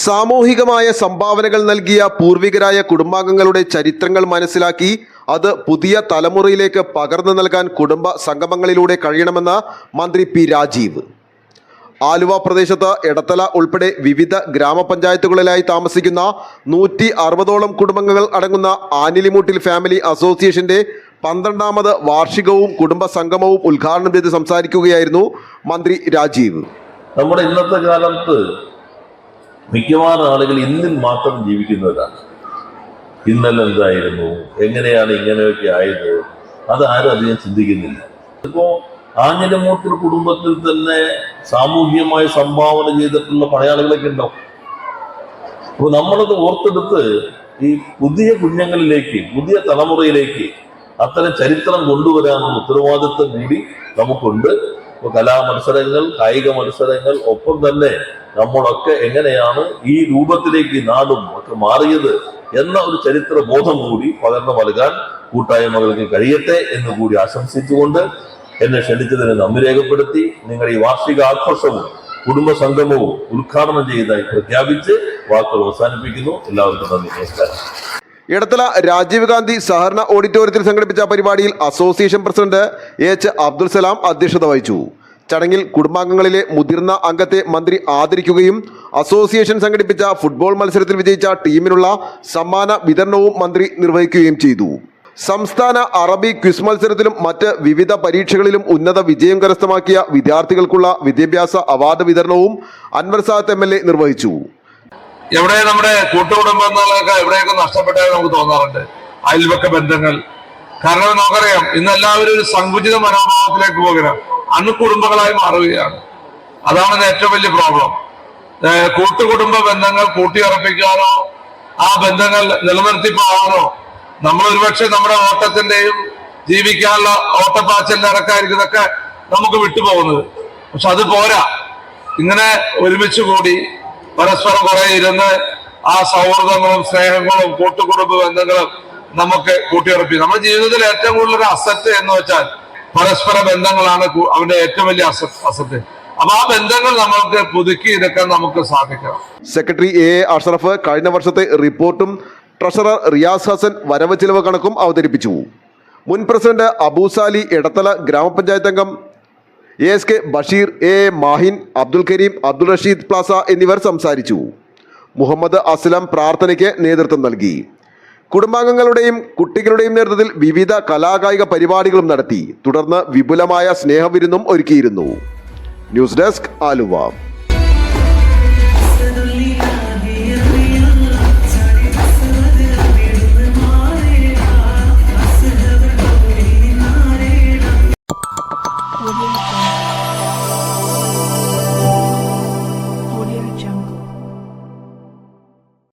സാമൂഹികമായ സംഭാവനകൾ നൽകിയ പൂർവികരായ കുടുംബാംഗങ്ങളുടെ ചരിത്രങ്ങൾ മനസ്സിലാക്കി അത് പുതിയ തലമുറയിലേക്ക് പകർന്നു നൽകാൻ കുടുംബ സംഗമങ്ങളിലൂടെ കഴിയണമെന്ന് മന്ത്രി പി രാജീവ്. ആലുവ പ്രദേശത്ത് എടത്തല ഉൾപ്പെടെ വിവിധ ഗ്രാമപഞ്ചായത്തുകളിലായി താമസിക്കുന്ന 160ഓളം കുടുംബങ്ങൾ അടങ്ങുന്ന ആനിലിമൂട്ടിൽ ഫാമിലി അസോസിയേഷന്റെ 12ാമത് വാർഷികവും കുടുംബ സംഗമവും ഉദ്ഘാടനം ചെയ്ത് സംസാരിക്കുകയായിരുന്നു മന്ത്രി രാജീവ്. നമ്മുടെ ഇന്നത്തെ കാലത്ത് മിക്കവാറും ആളുകൾ ഇന്നിൽ മാത്രം ജീവിക്കുന്നവരാണ്. ഇന്നലെ എന്തായിരുന്നു, എങ്ങനെയാണ് ഇങ്ങനെയൊക്കെ ആയത്, അത് ആരും അധികം ചിന്തിക്കുന്നില്ല. ഇപ്പോ ആഞ്ഞിലമൂട്ടിൽ കുടുംബത്തിൽ തന്നെ സാമൂഹികമായി സംഭാവന ചെയ്തിട്ടുള്ള പഴയ ആളുകളൊക്കെ ഉണ്ടാവും. അപ്പോൾ നമ്മളത് ഓർത്തെടുത്ത് ഈ പുതിയ കുഞ്ഞുങ്ങളിലേക്ക്, പുതിയ തലമുറയിലേക്ക് അത്തരം ചരിത്രം കൊണ്ടുവരാനുള്ള ഉത്തരവാദിത്വം കൂടി നമുക്കുണ്ട്. ഇപ്പോൾ കലാമത്സരങ്ങൾ, കായിക മത്സരങ്ങൾ, ഒപ്പം തന്നെ നമ്മളൊക്കെ എങ്ങനെയാണ് ഈ രൂപത്തിലേക്ക് നാടും ഒക്കെ മാറിയത് എന്ന ഒരു ചരിത്ര ബോധം കൂടി പകർന്നു നൽകാൻ കൂട്ടായ്മകൾക്ക് കഴിയട്ടെ എന്ന് കൂടി ആശംസിച്ചുകൊണ്ട് എന്നെ ക്ഷണിച്ചതിന് നന്ദി രേഖപ്പെടുത്തി നിങ്ങൾ ഈ വാർഷിക ആഘോഷവും കുടുംബ സംഗമവും ഉദ്ഘാടനം ചെയ്തതായി പ്രഖ്യാപിച്ച് വാക്കുകൾ അവസാനിപ്പിക്കുന്നു. എല്ലാവർക്കും നന്ദി, നമസ്കാരം. എടത്തല രാജീവ് ഗാന്ധി സഹകരണ ഓഡിറ്റോറിയത്തിൽ സംഘടിപ്പിച്ച പരിപാടിയിൽ association president H Abdul Salam അധ്യക്ഷത വഹിച്ചു. ചടങ്ങിൽ കുടുംബാംഗങ്ങളിലെ മുതിർന്ന അംഗത്തെ മന്ത്രി ആദരിക്കുകയും അസോസിയേഷൻ സംഘടിപ്പിച്ച ഫുട്ബോൾ മത്സരത്തിൽ വിജയിച്ച ടീമിനുള്ള സമ്മാന വിതരണവും മന്ത്രി നിർവഹിക്കുകയും ചെയ്തു. സംസ്ഥാന അറബി ക്വിസ് മത്സരത്തിലും മറ്റ് വിവിധ പരീക്ഷകളിലും ഉന്നത വിജയം കരസ്ഥമാക്കിയ വിദ്യാർത്ഥികൾക്കുള്ള വിദ്യാഭ്യാസ അവാർഡ് വിതരണവും അൻവർ സാദത്ത് MLA നിർവഹിച്ചു. എവിടെ നമ്മുടെ കൂട്ടുകുടുംബങ്ങളൊക്കെ എവിടെയൊക്കെ നഷ്ടപ്പെട്ടതായി നമുക്ക് തോന്നാറുണ്ട്. അയൽപക്ക ബന്ധങ്ങൾ, കാരണം നമുക്കറിയാം ഇന്ന് എല്ലാവരും ഒരു സങ്കുചിത മനോഭാവത്തിലേക്ക് പോകണം, അണുകുടുംബങ്ങളായി മാറുകയാണ്. അതാണ് ഏറ്റവും വലിയ പ്രോബ്ലം. കൂട്ടുകുടുംബ ബന്ധങ്ങൾ കൂട്ടിയുറപ്പിക്കാനോ ആ ബന്ധങ്ങൾ നിലനിർത്തി പോകാനോ നമ്മൾ ഒരുപക്ഷെ നമ്മുടെ ഓട്ടത്തിന്റെയും ജീവിക്കാനുള്ള ഓട്ടപ്പാച്ചലിന്റെ ഇറക്കായിരിക്കുന്നതൊക്കെ നമുക്ക് വിട്ടുപോകുന്നത്. പക്ഷെ അത് പോരാ. ഇങ്ങനെ ഒരുമിച്ച് കൂടി പരസ്പരം കുറെ ഇരുന്ന് ആ സൗഹൃദങ്ങളും സ്നേഹങ്ങളും കൂട്ടുകുടുംബ ബന്ധങ്ങളും നമുക്ക് കൂട്ടിയുറപ്പിക്കും. നമ്മുടെ ജീവിതത്തിൽ ഏറ്റവും കൂടുതൽ ഒരു അസറ്റ് എന്ന് വെച്ചാൽ പരസ്പര ബന്ധങ്ങളാണ് അവന്റെ ഏറ്റവും വലിയ അസറ്റ്. അപ്പൊ ആ ബന്ധങ്ങൾ നമുക്ക് പുതുക്കിയെടുക്കാൻ നമുക്ക് സാധിക്കണം. സെക്രട്ടറി A അഷ്റഫ് കഴിഞ്ഞ വർഷത്തെ റിപ്പോർട്ടും ട്രഷറർ റിയാസ് ഹസൻ വരവ് ചിലവ് കണക്കും അവതരിപ്പിച്ചു. മുൻ പ്രസിഡന്റ് അബൂസാലി, എടത്തല ഗ്രാമപഞ്ചായത്ത് അംഗം ASK Basheer, A Mahin, Abdul Kareem, Abdul Rasheed plaza എന്നിവർ സംസാരിച്ചു. മുഹമ്മദ് അസ്ലം പ്രാർത്ഥനയ്ക്ക് നേതൃത്വം നൽകി. കുടുംബാംഗങ്ങളുടെയും കുട്ടികളുടെയും നേതൃത്വത്തിൽ വിവിധ കലാകായിക പരിപാടികളും നടത്തി. തുടർന്ന് വിപുലമായ സ്നേഹവിരുന്നും ഒരുക്കിയിരുന്നു. News desk Aluva. Audio